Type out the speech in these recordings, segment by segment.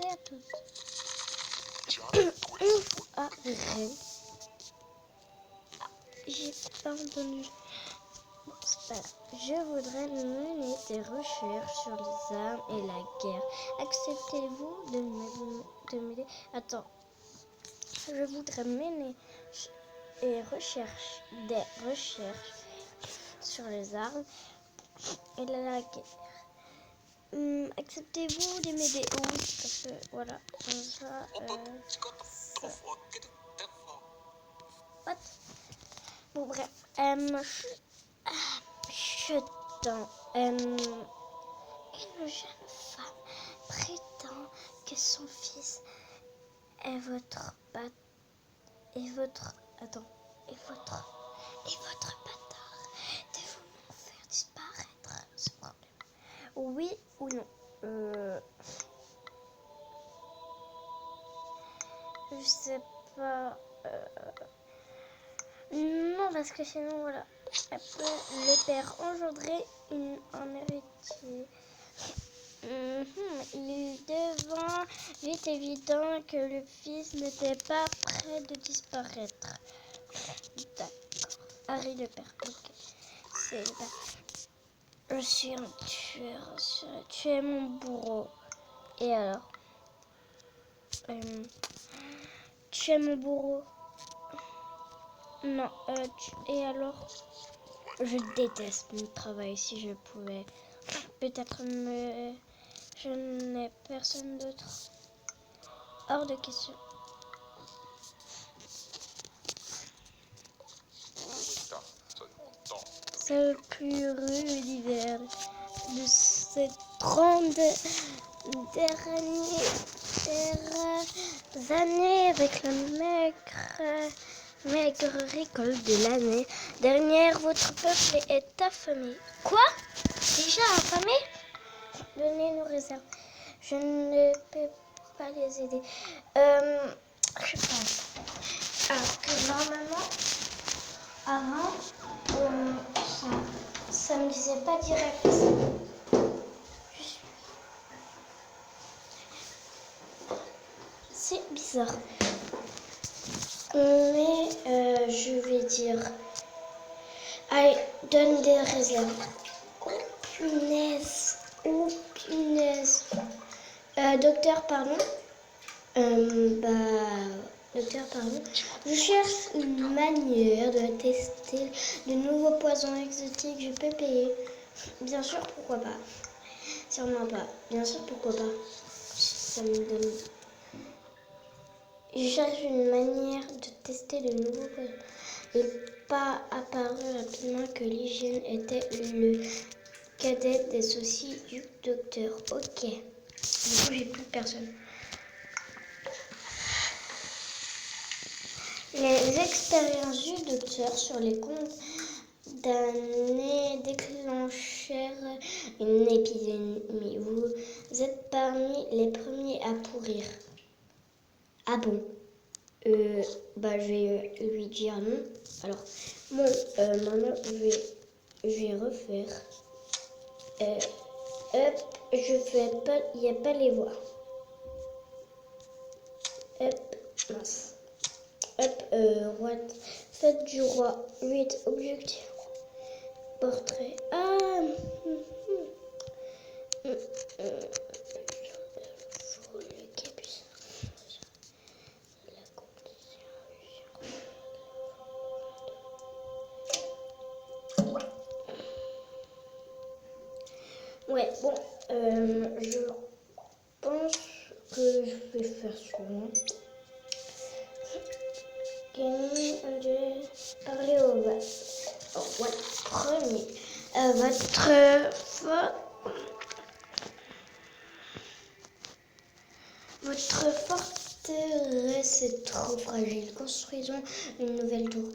à toutes. Arrête. J'ai pas entendu. Bon, c'est pas grave. Je voudrais mener des recherches sur les armes et la guerre. Acceptez-vous de m'aider? Attends. Je voudrais mener des recherches sur les armes et la guerre. Acceptez-vous de m'aider? Oui, parce que voilà, comme ça. What? Bon, bref. Une jeune femme prétend que son fils est votre bâtard. Et votre bâtard. Devons nous faire disparaître ce problème? Oui ou non? Je sais pas. Non, parce que sinon, voilà, le père engendrer un héritier. Il est évident que le fils n'était pas près de disparaître. D'accord. Harry le père. Ok. C'est le père. Je suis un tueur. Tu es mon bourreau. Et alors? Tu es mon bourreau. Non. Et alors? Je déteste mon travail. Si je pouvais, peut-être je n'ai personne d'autre. Hors de question. C'est le plus rude hiver de ces 30 dernières années avec la maigre récolte de l'année dernière. Votre peuple est affamé. Quoi? Déjà affamé? Donnez nos réserves. Je ne peux pas les aider. Je pense. Alors que normalement, avant, ça me disait pas direct. C'est bizarre. Mais je vais dire. Allez, donne des réserves. Oh punaise. Oh punaise. Docteur, pardon. Docteur, pardon. Je cherche une manière de tester de nouveaux poisons exotiques. Je peux payer. Bien sûr, pourquoi pas. Sûrement pas. Bien sûr, pourquoi pas. Ça me donne. Je cherche une manière de tester de nouveaux poisons. Il n'est pas apparu rapidement que l'hygiène était le cadet des soucis du docteur. Ok. Du coup, j'ai plus personne. Les expériences du docteur sur les condamnés déclenchèrent une épidémie. Vous êtes parmi les premiers à pourrir. Ah bon? Je vais lui dire non. Alors, maintenant, je vais refaire. Hop, il n'y a pas les voix. Hop, mince. Hop, roi, fête du roi, 8 objectifs, portrait. Ouais, bon, je pense que je vais faire suivant. Parler au premier. Votre forteresse est trop fragile. Construisons une nouvelle tour.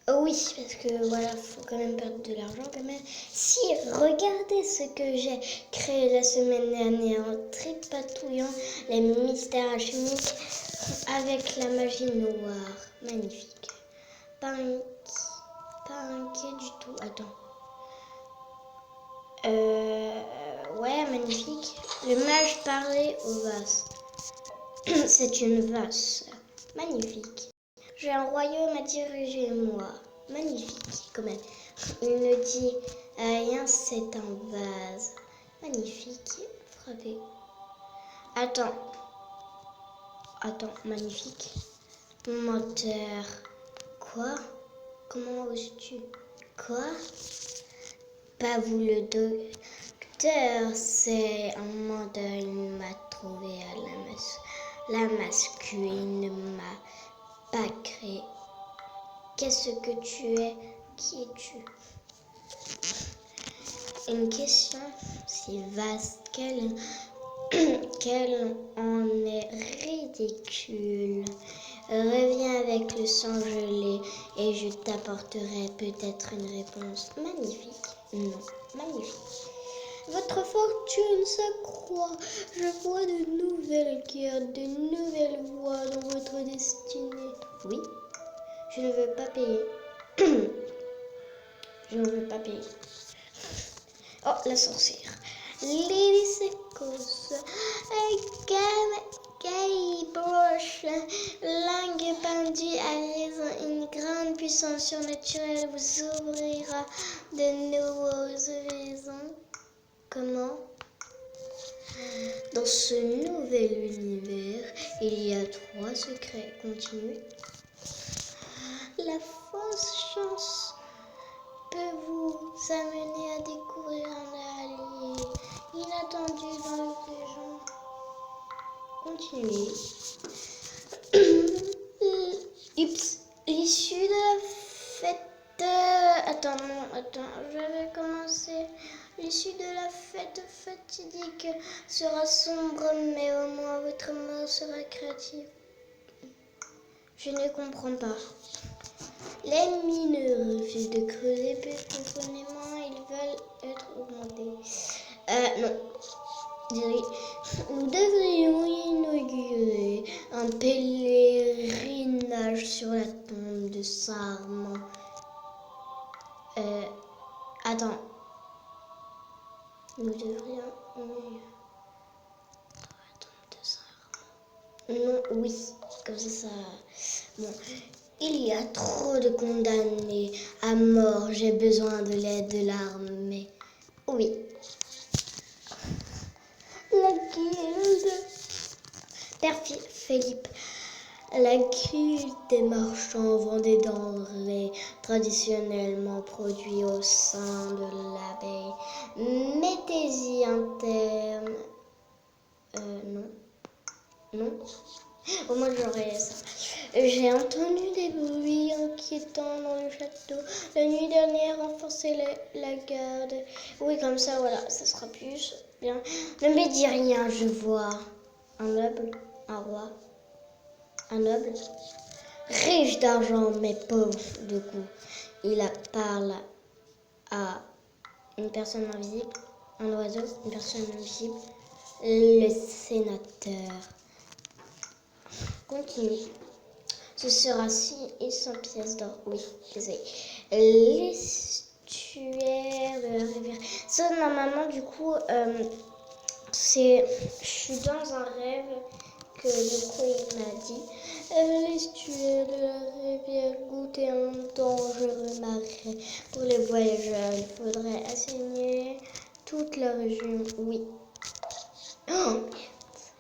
Oui, parce que voilà, faut quand même perdre de l'argent quand même. Si, regardez ce que j'ai créé la semaine dernière en tripatouillant les mystères alchimiques avec la magie noire. Magnifique. Pas inquiet du tout. Attends. Ouais, magnifique. Le mage parlait au vase. C'est une vase. Magnifique. J'ai un royaume à diriger, moi. Magnifique, quand même. Il ne dit rien, c'est un vase. Magnifique. Frappé. Attends, magnifique. Menteur. Quoi? Comment oses-tu? Quoi? Pas vous le docteur, c'est un menteur. Il m'a trouvé à la masque. Il ne m'a pas créé. Qu'est-ce que tu es? Qui es-tu? Une question si vaste qu'elle en est ridicule. Reviens avec le sang gelé et je t'apporterai peut-être une réponse. Magnifique. Non, magnifique. Votre fortune s'accroît. Je vois de nouvelles guerres, de nouvelles voies dans votre destinée. Oui, je ne veux pas payer. Je ne veux pas payer. Oh, la sorcière. Lady Secos. Gay broche. Langue pendue à raison. Une grande puissance surnaturelle vous ouvrira de nouveaux horizons. Comment? Dans ce nouvel univers, il y a 3 secrets. Continue. La fausse chance peut vous amener à découvrir un allié inattendu dans le présent. Continuez. L'issue de la fête... je vais commencer. L'issue de la fête fatidique sera sombre, mais au moins votre mort sera créative. Je ne comprends pas. Les mineurs refusent de creuser plus profondément, ils veulent être augmentés. Non. Nous devrions inaugurer un pèlerinage sur la tombe de Saint-Armand. Attends. Nous devrions inaugurer la tombe de Saint-Armand. Non, oui, comme ça. Bon. Il y a trop de condamnés à mort. J'ai besoin de l'aide de l'armée. Oui. La guilde. Père Philippe. La guilde des marchands vend des denrées traditionnellement produites au sein de l'abbaye. Mettez-y un terme. Non. Au moins j'aurais ça. J'ai entendu des bruits inquiétants dans le château. La nuit dernière, renforcer la garde. Oui, comme ça, voilà, ça sera plus bien. Ne me dis rien, je vois. Un noble, un roi, un noble, riche d'argent, mais pauvre de goût. Il parle à une personne invisible, un oiseau, une personne invisible, le sénateur. Continue. Ce sera 100 pièces d'or. Oui, désolé. L'estuaire de la rivière. Ça, normalement, du coup, je suis dans un rêve que du coup il m'a dit. L'estuaire de la rivière goûtait un dangereux marais. Pour les voyageurs, il faudrait assigner toute la région. Oui. Oh,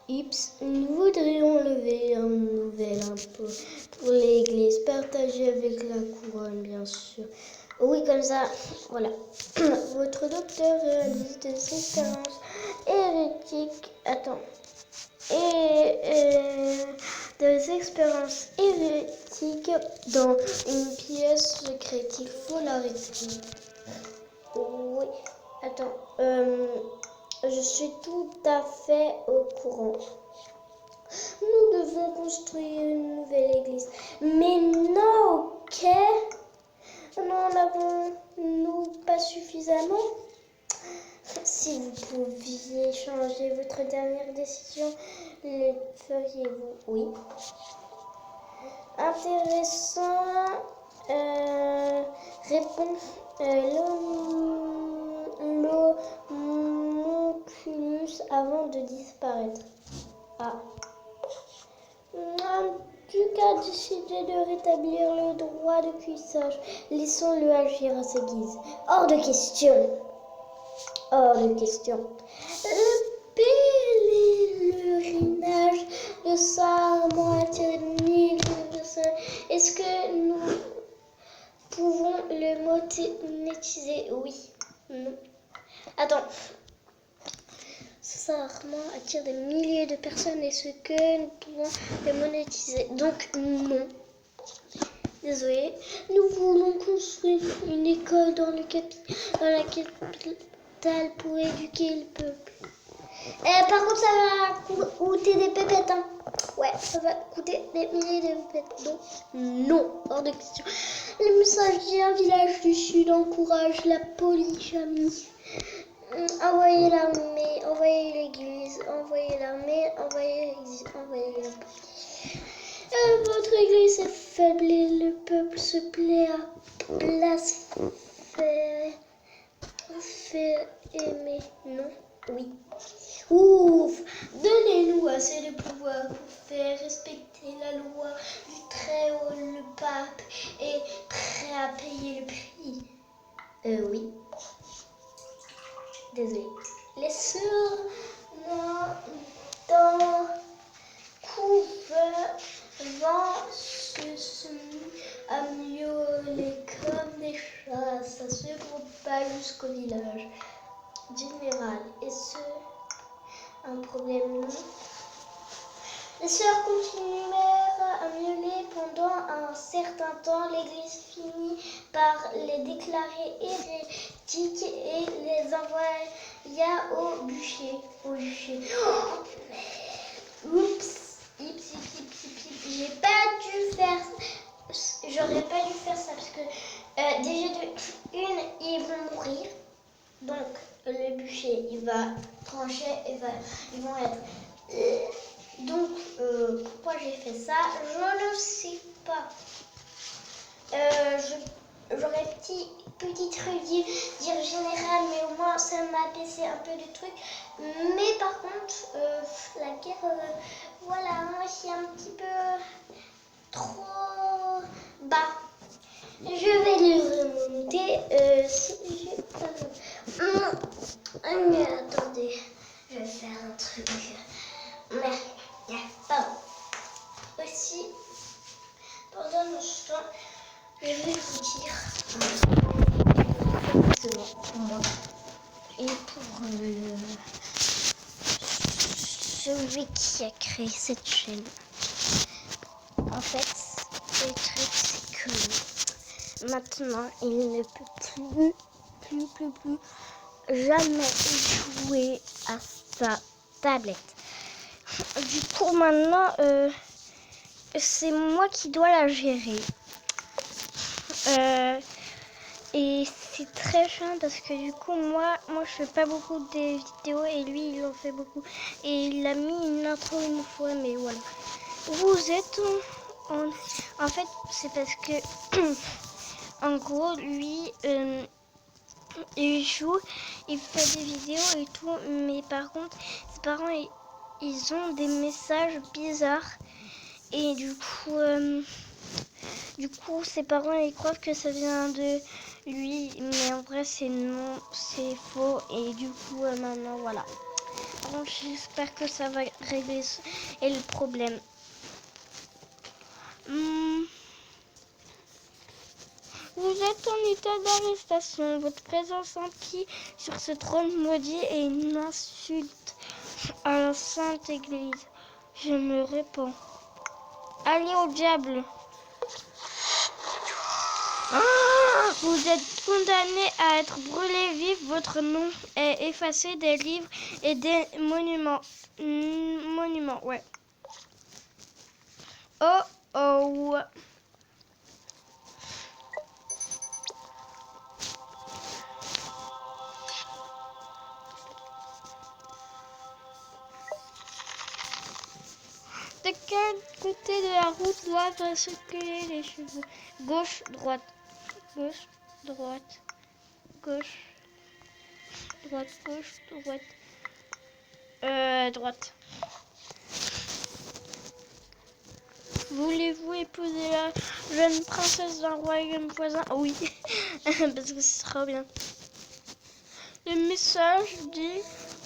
Ips, nous voudrions lever un nouvel impôt pour l'Église, partagé avec la couronne, bien sûr. Oui, comme ça, voilà. Votre docteur réalise des expériences hérétiques. Des expériences hérétiques dans une pièce secrète. Il faut l'arrêter. Oui, je suis tout à fait au courant. Nous devons construire une nouvelle église. Mais non, ok? N'en avons-nous pas suffisamment? Si vous pouviez changer votre dernière décision, le feriez-vous? Oui. Intéressant. Réponse. de disparaître. Ah. Duc a décidé de rétablir le droit de cuissage. Laissons-le agir à sa guise. Hors de question. Hors de question. Le pèlerinage de Sarment attire de milliers de personnes. Est-ce que nous pouvons le monétiser? Oui. Non. Attends. Sarment attire des milliers de personnes. Est-ce que nous pouvons le monétiser? Donc non. Désolé. Nous voulons construire une école dans la capitale pour éduquer le peuple. Par contre, ça va coûter des pépettes. Hein. Ouais, ça va coûter des milliers de pépettes. Donc, non, hors de question. Le message d'un village du Sud encourage la polygamie. Envoyez l'armée, envoyez l'église, envoyez l'armée, envoyez l'église, envoyez la police. Votre église est faible et le peuple se plaît à faire aimer. Non, oui. Ouf, donnez-nous assez de pouvoir pour faire respecter la loi du Très-Haut. Le pape est prêt à payer le prix. Oui. Désolé. Les sœurs dans couvent se sont à miauler comme des chats. Ça se propage jusqu'au village général. Est-ce un problème? Non. Les sœurs continuèrent à miauler pendant un certain temps. L'Église finit par les déclarer hérétiques et les envoya au bûcher. Oups, j'ai pas dû faire. J'aurais pas dû faire ça parce que déjà ils vont mourir. Donc le bûcher il va trancher et ils vont être. Donc pourquoi j'ai fait ça? Je ne sais pas. J'aurais petit truc dire général, mais au moins ça m'a apaisé un peu de trucs. Mais par contre, la guerre, voilà, moi c'est un petit peu trop bas. Je vais le remonter. Si mais attendez, je vais faire un truc. Mais, pardon. Aussi, pendant ce temps, je vais vous dire pour moi et pour celui qui a créé cette chaîne. En fait, le truc c'est que maintenant il ne peut plus jamais jouer à sa tablette. Du coup maintenant c'est moi qui dois la gérer. Et c'est très chiant parce que du coup moi je fais pas beaucoup de vidéos et lui il en fait beaucoup. Et il a mis une intro une fois, mais voilà. Vous êtes en fait c'est parce que en gros lui il joue, il fait des vidéos et tout, mais par contre ses parents ils ont des messages bizarres et du coup ses parents ils croient que ça vient de lui, mais en vrai c'est non, c'est faux. Et du coup maintenant voilà. Bon, j'espère que ça va régler le problème. Vous êtes en état d'arrestation. Votre présence enquis sur ce trône maudit est une insulte à la Sainte Église. Je me répands. Allez au diable. Vous êtes condamné à être brûlé vif. Votre nom est effacé des livres et des monuments. Ouais. Oh. De quel côté de la route doivent circuler les chevaux? Gauche, droite. Gauche, droite. Gauche, droite, gauche, droite. Droite. Voulez-vous épouser la jeune princesse d'un royaume voisin? Oui, parce que ce sera bien. Le message dit: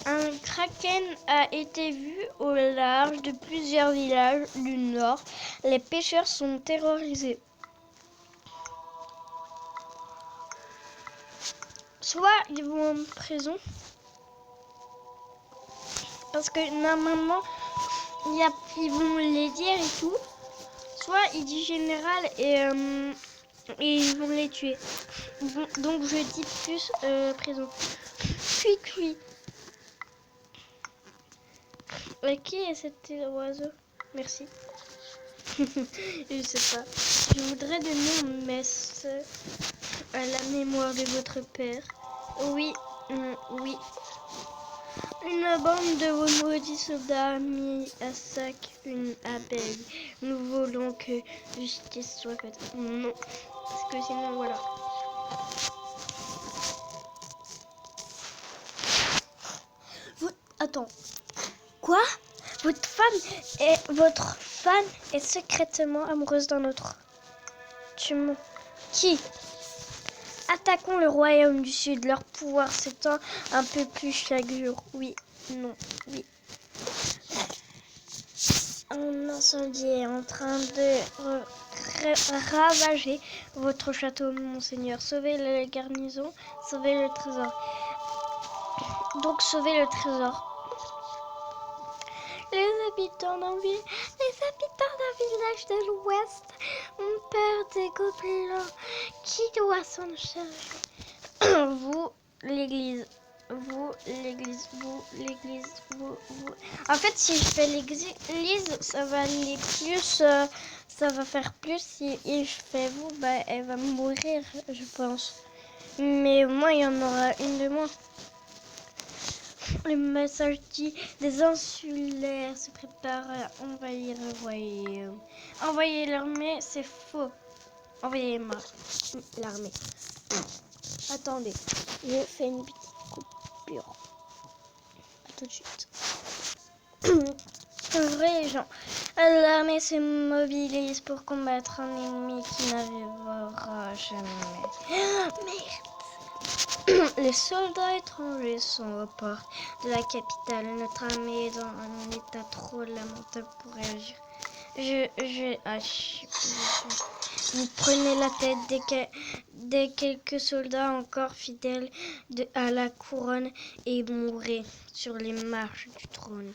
un kraken a été vu au large de plusieurs villages du nord. Les pêcheurs sont terrorisés. Soit ils vont en prison, parce que normalement ils vont les dire et tout. Soit il dit général et ils vont les tuer. Donc je dis plus prison. Cuit. Qui est cet oiseau? Merci. Je sais pas. Je voudrais donner une messe à la mémoire de votre père. Oui. Une bande de vos maudits soldats a mis à sac une abeille. Nous voulons que justice soit faite. Non. Parce que sinon, voilà. Attends. Quoi? Votre femme est secrètement amoureuse d'un autre. Qui? Attaquons le royaume du Sud. Leur pouvoir s'étend un peu plus chaque jour. Oui. Non. Oui. Un incendie est en train de ravager votre château, monseigneur. Sauvez la garnison, sauvez le trésor. Donc sauvez le trésor. Les habitants d'un village de l'Ouest ont peur des gobelins. Qui doit s'en charger? Vous, l'église. Vous. En fait, si je fais l'église, ça va aller plus. Ça va faire plus. Si je fais vous, elle va mourir, je pense. Mais au moins, il y en aura une de moins. Le message dit: des insulaires se préparent à envahir le royaume. Envoyer l'armée, c'est faux. Envoyez l'armée. Attendez, je fais une petite coupure. À tout de suite. Vrai, les gens. L'armée se mobilise pour combattre un ennemi qui n'arrivera jamais. Merde. Les soldats étrangers sont aux portes de la capitale. Notre armée est dans un état trop lamentable pour réagir. Vous prenez la tête des quelques soldats encore fidèles à la couronne et mourrez sur les marches du trône.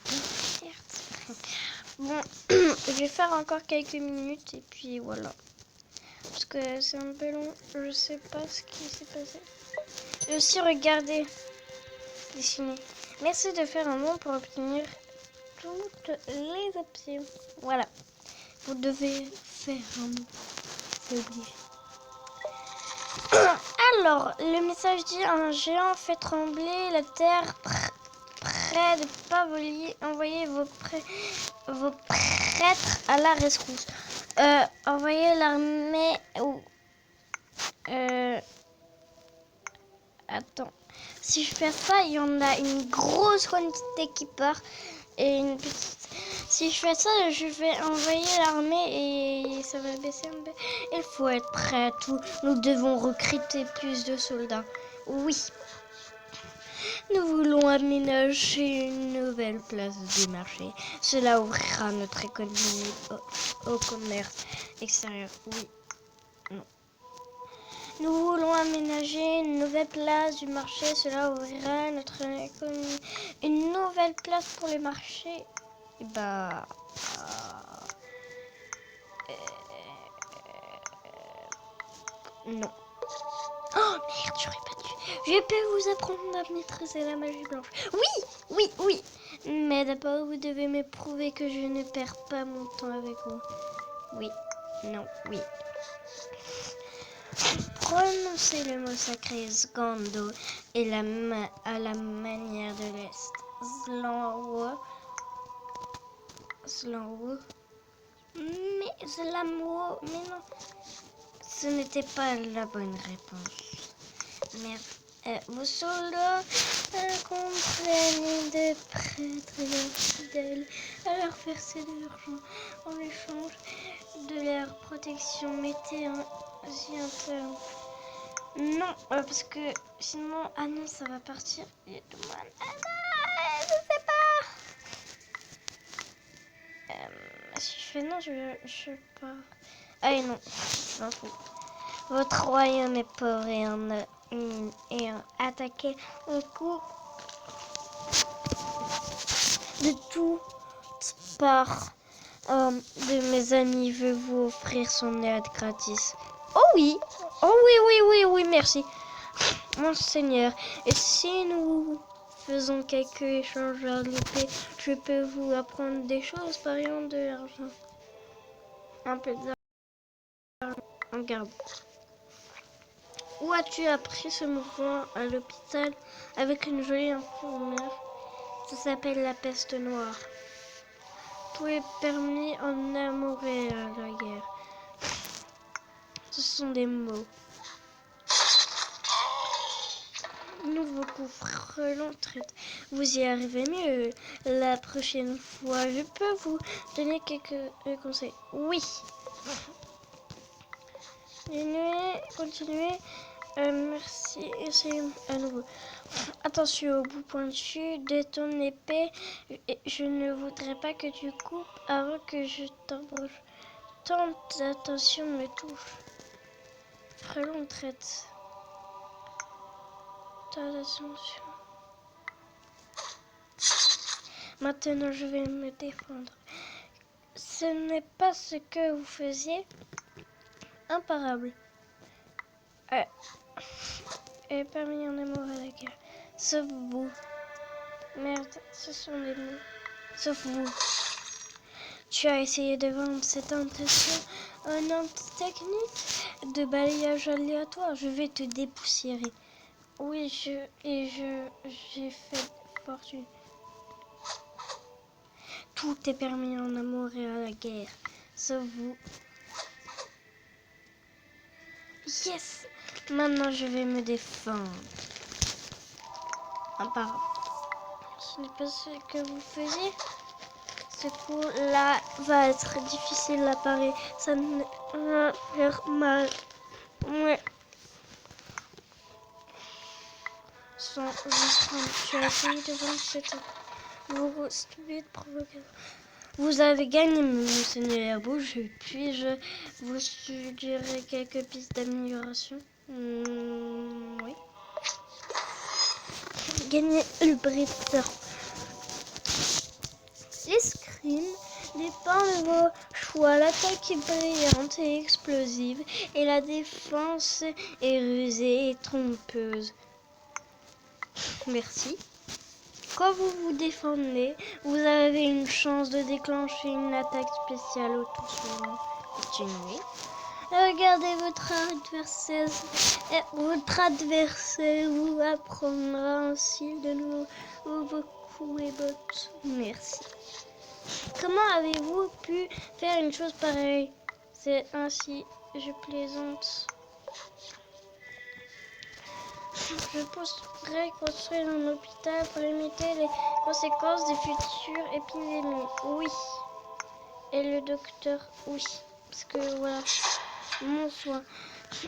Bon, je vais faire encore quelques minutes et puis voilà. Parce que c'est un peu long, je sais pas ce qui s'est passé. Et aussi regardez, dessiner. Merci de faire un don pour obtenir toutes les options. Voilà, vous devez faire un don, c'est obligé. Alors, le message dit: un géant fait trembler la terre près de Pavolier. Envoyez vos prêtres à la rescousse. Envoyez l'armée ou... Attends. Si je fais ça, il y en a une grosse quantité qui part et une petite. Si je fais ça, je vais envoyer l'armée et ça va baisser un peu. Il faut être prêt à tout. Nous devons recruter plus de soldats. Oui. Nous voulons aménager une nouvelle place de marché. Cela ouvrira notre économie au commerce extérieur. Oui. Non. Nous voulons aménager une nouvelle place du marché. Cela ouvrira notre économie. Une nouvelle place pour les marchés. Non. Oh merde, j'aurais pas dû. Je peux vous apprendre à maîtriser la magie blanche. Oui. Mais d'abord, vous devez me prouver que je ne perds pas mon temps avec vous. Oui. Non. Oui. Prononcez le mot sacré Sgando et à la manière de l'Est. Slanwo. Mais non. Ce n'était pas la bonne réponse. Merde. Vos soldats accompagnés de prêtres et leurs fidèles à leur verser de l'argent en échange de leur protection. Mettez ainsi un terme. Non, parce que sinon... Ah non, ça va partir. Il y a tout le monde. Ah non, je sais pas. Si je fais non, je sais pas. Ah et non, je m'en fous. Votre royaume est pauvre et attaqué au coup de toutes parts. De mes amis veut vous offrir son aide gratis. Oh oui, oui, merci. Monseigneur, et si nous faisons quelques échanges à l'épée, je peux vous apprendre des choses, par exemple de l'argent. Un peu d'argent en garde. Où as-tu appris ce mouvement? À l'hôpital avec une jolie infirmière. Ça s'appelle la peste noire. Tout est permis en amour et à la guerre. Ce sont des mots. Nouveau coup, frelon traite. Vous y arrivez mieux la prochaine fois. Je peux vous donner quelques conseils. Oui. Continuez. Merci. Essayez à nouveau. Attention au bout pointu de ton épée. Je ne voudrais pas que tu coupes avant que je t'embroche. Tant d'attention me touche. Frelon traite. Tant d'attention. Maintenant, je vais me défendre. Ce n'est pas ce que vous faisiez. Imparable. Et parmi en amour à la guerre. Sauf vous. Merde, ce sont des mots. Sauf vous. Tu as essayé de vendre cette intention en technique de balayage aléatoire. Je vais te dépoussiérer. Oui, j'ai fait fortune. Tout est permis en amour et à la guerre. Sauf vous. Yes! Maintenant, je vais me défendre. Imparable. Ce n'est pas ce que vous faisiez. Ce coup-là va être difficile à parer. Ça me va faire mal. Ouais. Sans restreindre, tu as essayé de vendre cette stupide provocation. Vous avez gagné, monseigneur Bouge, puis-je vous suggérer quelques pistes d'amélioration? Oui. Gagner le briseur. L'escrime dépend de vos choix. L'attaque est brillante et explosive, et la défense est rusée et trompeuse. Merci. Quand vous vous défendez, vous avez une chance de déclencher une attaque spéciale au tour suivant. Continuez. Regardez votre adversaire. Votre adversaire vous apprendra ainsi de nouveau vos coups et bottes. Merci. Comment avez-vous pu faire une chose pareille? C'est ainsi, je plaisante. Je pourrais construire un hôpital pour limiter les conséquences des futures épidémies. Oui. Et le docteur, oui. Parce que voilà, mon soin.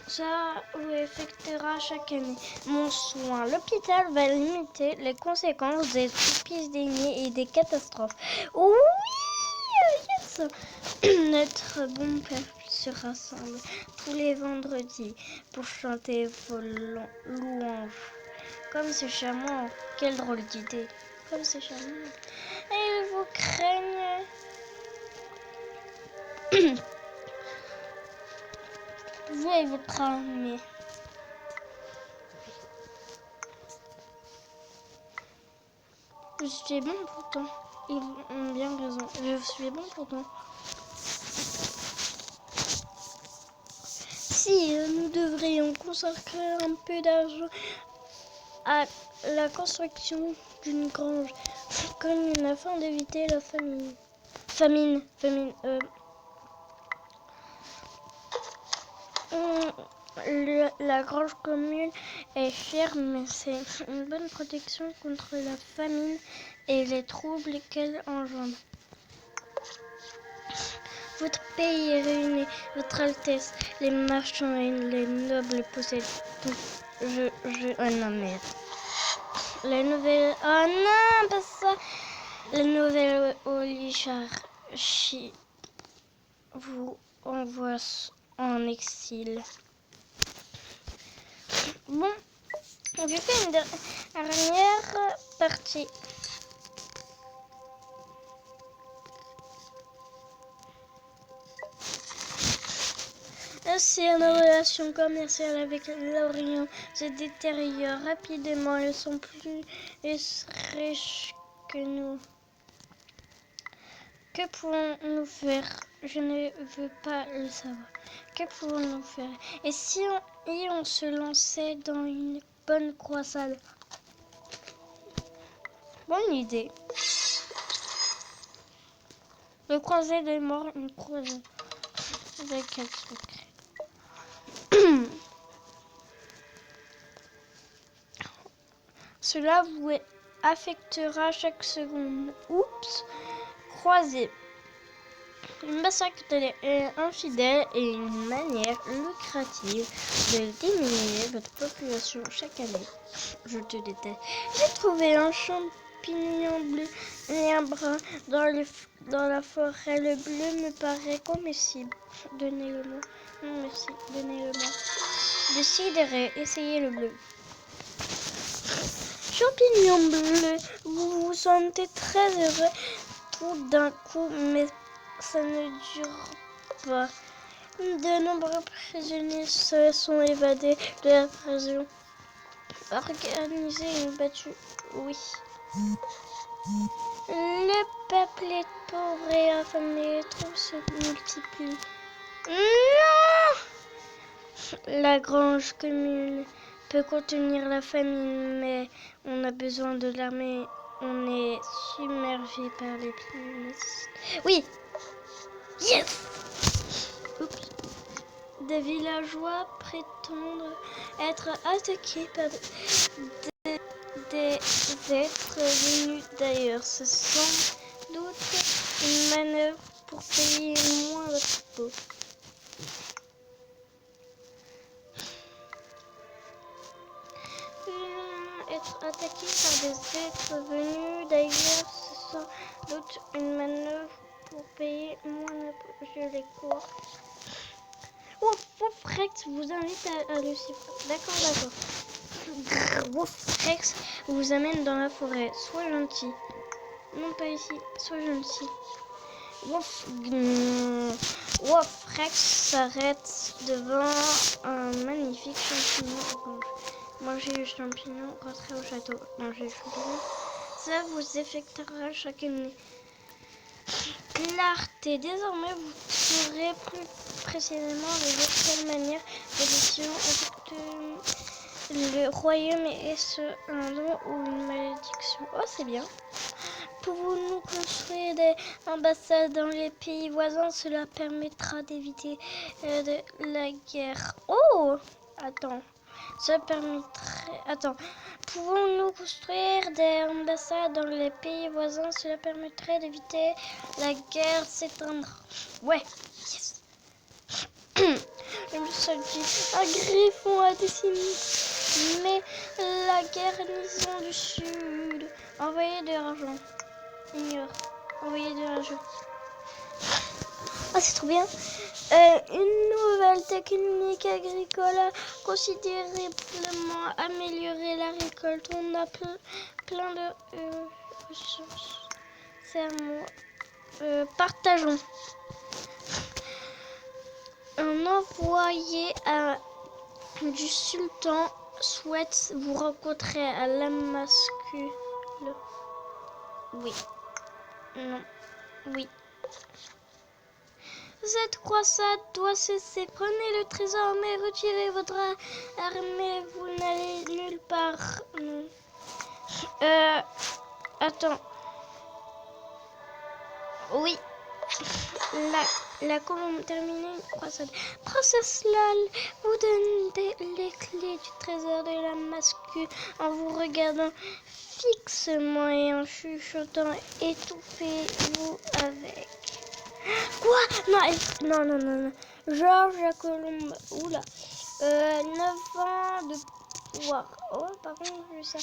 Ça vous effectuera chaque année. Mon soin. L'hôpital va limiter les conséquences des épidémies et des catastrophes. Oui, yes. Notre bon peuple se rassemble tous les vendredis pour chanter vos louanges. Comme c'est charmant. Quelle drôle d'idée. Comme c'est charmant. Et ils vous craignent. Vous et votre armée. Je suis bon pourtant. Ils ont bien raison. Je suis bon pourtant. Si nous devrions consacrer un peu d'argent à la construction d'une grange, comme afin d'éviter la famine. La grange commune est chère, mais c'est une bonne protection contre la famine et les troubles qu'elle engendre. Votre pays est ruiné, Votre Altesse. Les marchands et les nobles possèdent tout. Oh non, merde. La nouvelle... Oh non, pas ça. La nouvelle oligarchie vous envoie en exil. Bon, j'ai fait une dernière partie. Ainsi, nos relations commerciales avec l'Orient se détériorent rapidement. Ils sont plus riches que nous. Que pouvons-nous faire? Je ne veux pas le savoir. Que pouvons-nous faire? Et si on se lançait dans une bonne croisade? Bonne idée. Le croisade est mort, une croisade. Avec quel secret? Cela vous affectera chaque seconde. Oups, croisé. Le massacre des infidèles est une manière lucrative de diminuer votre population chaque année. Je te déteste. J'ai trouvé un champignon bleu et un brun dans la forêt. Le bleu me paraît comestible. Donnez-le-moi. Non, merci. Donnez-le-moi. Décidérez, essayez le bleu. Champignon bleu, vous vous sentez très heureux tout d'un coup, mais ça ne dure pas. De nombreux prisonniers se sont évadés de la prison. Organisez une battue, oui. Le peuple est pauvre et affamé, les troubles se multiplient. Non! La grange commune peut contenir la famine, mais on a besoin de l'armée. On est submergé par les plus nécessités. Oui! Yes! Oups. Des villageois prétendent être attaqués par des êtres venus d'ailleurs. C'est sans doute une manœuvre pour payer moins d'impôts. Être attaqué par des êtres venus d'ailleurs, c'est sans doute une manœuvre pour payer moins d'impôts. Je les cours. Wolf Rex vous invite à Lucifer. D'accord. Wolf Rex vous amène dans la forêt. Sois gentil. Non, pas ici. Sois gentil. Wolf Rex s'arrête devant un magnifique champignon orange. Mangez le champignon, rentrez au château. Mangez le champignon. Ça vous affectera chaque année. Clarté. Désormais, vous saurez plus précisément de quelle manière l'édition affecte le royaume et est-ce un don ou une malédiction? Oh, c'est bien. Pouvons-nous construire des ambassades dans les pays voisins? Cela permettra d'éviter la guerre. Oh! Attends. Ça permettrait... Attends. Pouvons-nous construire des ambassades dans les pays voisins? Cela permettrait d'éviter la guerre s'éteindre. Ouais. Yes. Le message dit: un griffon a décimé la garnison du sud. Envoyez de l'argent. Ignore. Envoyez de l'argent. Ah, c'est trop bien. Une nouvelle technique agricole a considérablement amélioré la récolte. On a plein de ressources. C'est à moi. Partageons. Un envoyé du sultan souhaite vous rencontrer à Damascus. Oui. Non. Oui. Cette croisade doit cesser. Prenez le trésor, mais retirez votre armée. Vous n'allez nulle part. Attends. Oui. La colombe terminée, une croisade. Princesse Lal vous donne les clés du trésor de la mascule en vous regardant fixement et en chuchotant. Étouffez-vous avec. Quoi? Non. Georges la colombe. Oula. 9 ans de pouvoir. Oh, par contre, j'ai vu ça.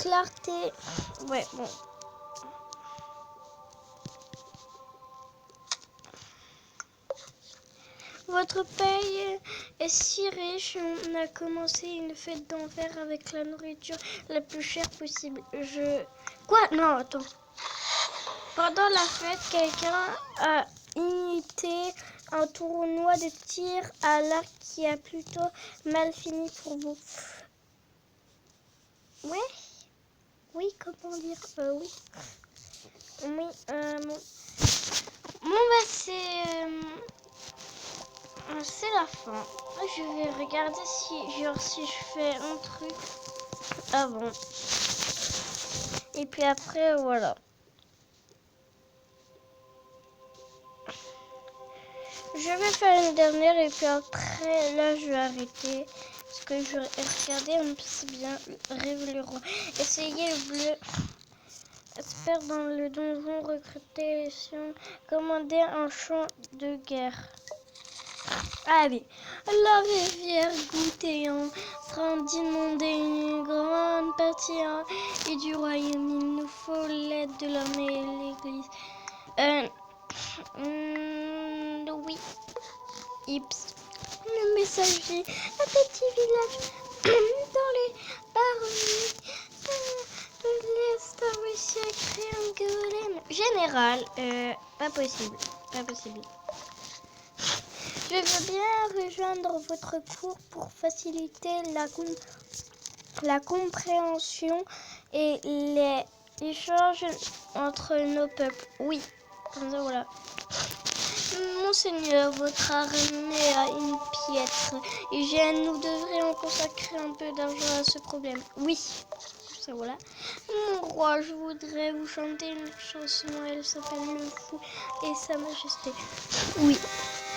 Clarté. Ouais, bon. Votre paye est si riche, on a commencé une fête d'enfer avec la nourriture la plus chère possible. Quoi? Non, attends. Pendant la fête, quelqu'un a imité un tournoi de tir à l'arc qui a plutôt mal fini pour vous. Ouais? Oui, comment dire? Oui. Oui, bon. Bon, bah, c'est la fin. Je vais regarder si je fais un truc avant. Et puis après, voilà. Je vais faire une dernière et puis après, là, je vais arrêter. Parce que je vais regarder un petit bien. Rêve le roi. Essayez le bleu. Espère dans le donjon, recruter les sions. Commander un champ de guerre. Allez, la rivière goûtée en train d'inonder une grande partie et du royaume. Il nous faut l'aide de l'armée et l'église. Oui. Ips. Le messager, un petit village dans les baronnies de l'Est a réussi à créer un golem. Général, pas possible. Je veux bien rejoindre votre cour pour faciliter la compréhension et les échanges entre nos peuples. Oui, comme ça, voilà. Monseigneur, votre armée a une piètre hygiène. Nous devrions consacrer un peu d'argent à ce problème. Oui, ça voilà. Mon roi, je voudrais vous chanter une chanson. Elle s'appelle Le Fou et Sa Majesté. Oui,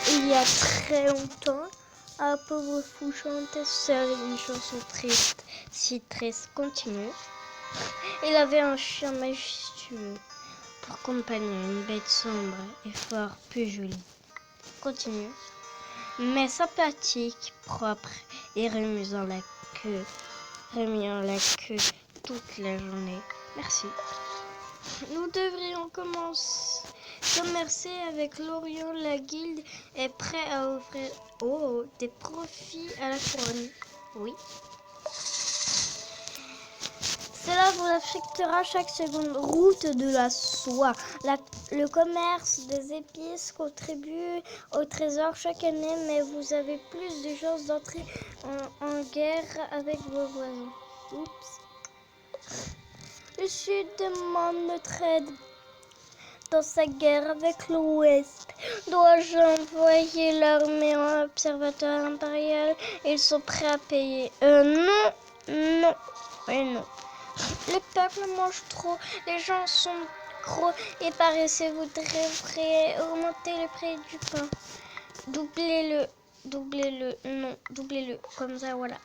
il y a très longtemps, un pauvre fou chantait seul une chanson triste. Si triste, continue. Il avait un chien majestueux pour compagnon, une bête sombre et fort peu jolie. Continue. Mais sympathique, propre et remuant la queue toute la journée. Merci. Nous devrions commercer avec l'Orient. La guilde est prête à offrir des profits à la couronne. Oui. Cela vous affectera chaque seconde. Route de la soie. Le commerce des épices contribue au trésor chaque année, mais vous avez plus de chances d'entrer en guerre avec vos voisins. Oups. Le Sud demande notre aide dans sa guerre avec l'Ouest. Dois-je envoyer l'armée en observateur impérial? Ils sont prêts à payer. Non. Oui, non. Le peuple mange trop, les gens sont gros et paresseux. Vous devriez augmenter le prix du pain. Doublez-le, comme ça, voilà.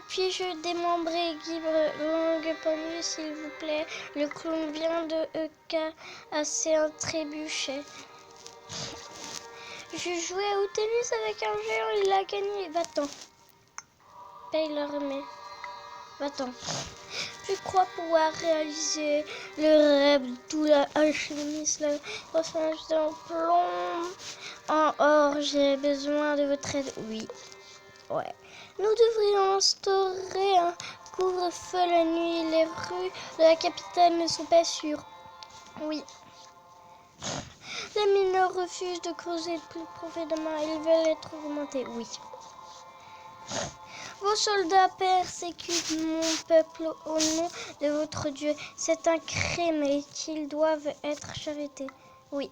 Puis-je démembrer Guibre Longue Pendule, s'il vous plaît? Le clown vient de casser un trébuchet. Je jouais au tennis avec un géant, il a gagné. Va-t'en. Paye l'armée. Va-t'en. Je crois pouvoir réaliser le rêve de tout l'alchimiste, le personnage d'un plomb en or. J'ai besoin de votre aide. Oui. Ouais. Nous devrions instaurer un couvre-feu la nuit. Les rues de la capitale ne sont pas sûres. Oui. Les mineurs refusent de creuser plus profondément. Ils veulent être augmentés. Oui. Vos soldats persécutent mon peuple au nom de votre Dieu. C'est un crime et ils doivent être charités. Oui.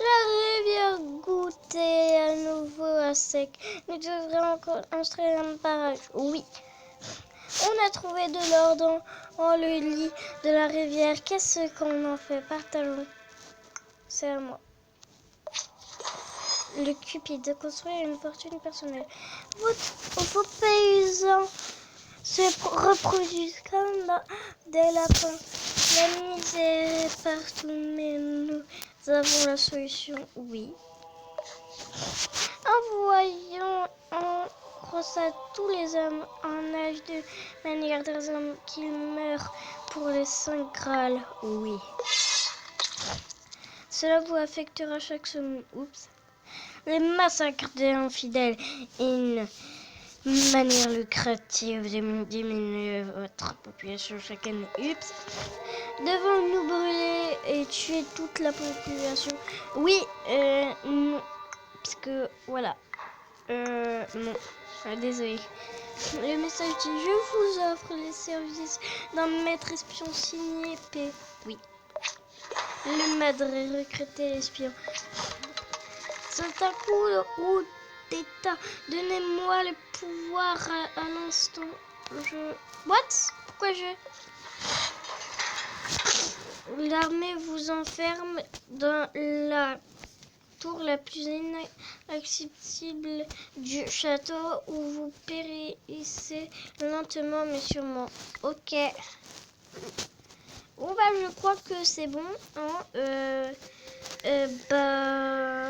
La rivière goûtait à nouveau à sec. Nous devrions construire un barrage. Oui. On a trouvé de l'or dans le lit de la rivière. Qu'est-ce qu'on en fait? Partageons. c'est à moi. Le Cupide, construire une fortune personnelle. Vos paysans se reproduisent comme des lapins. La misère est partout, mais nous avons la solution, oui. Envoyons en crosse à tous les hommes en âge de manière raisonnable qu'ils meurent pour les 5 Graals, oui. Cela vous affectera chaque semaine. Oups. Les massacres des infidèles et une manière lucrative de diminuer votre population chaque année. Oups. Devons-nous brûler et tuer toute la population? Oui, non. Parce que, voilà. Non. Désolé. Le message dit: je vous offre les services d'un maître espion signé P. Oui. Le madre recruter l'espion. C'est un coup d'état. Donnez-moi le pouvoir à l'instant. What? Pourquoi L'armée vous enferme dans la tour la plus inaccessible du château où vous périssez lentement mais sûrement. Ok. Bon bah je crois que c'est bon. Hein. Bah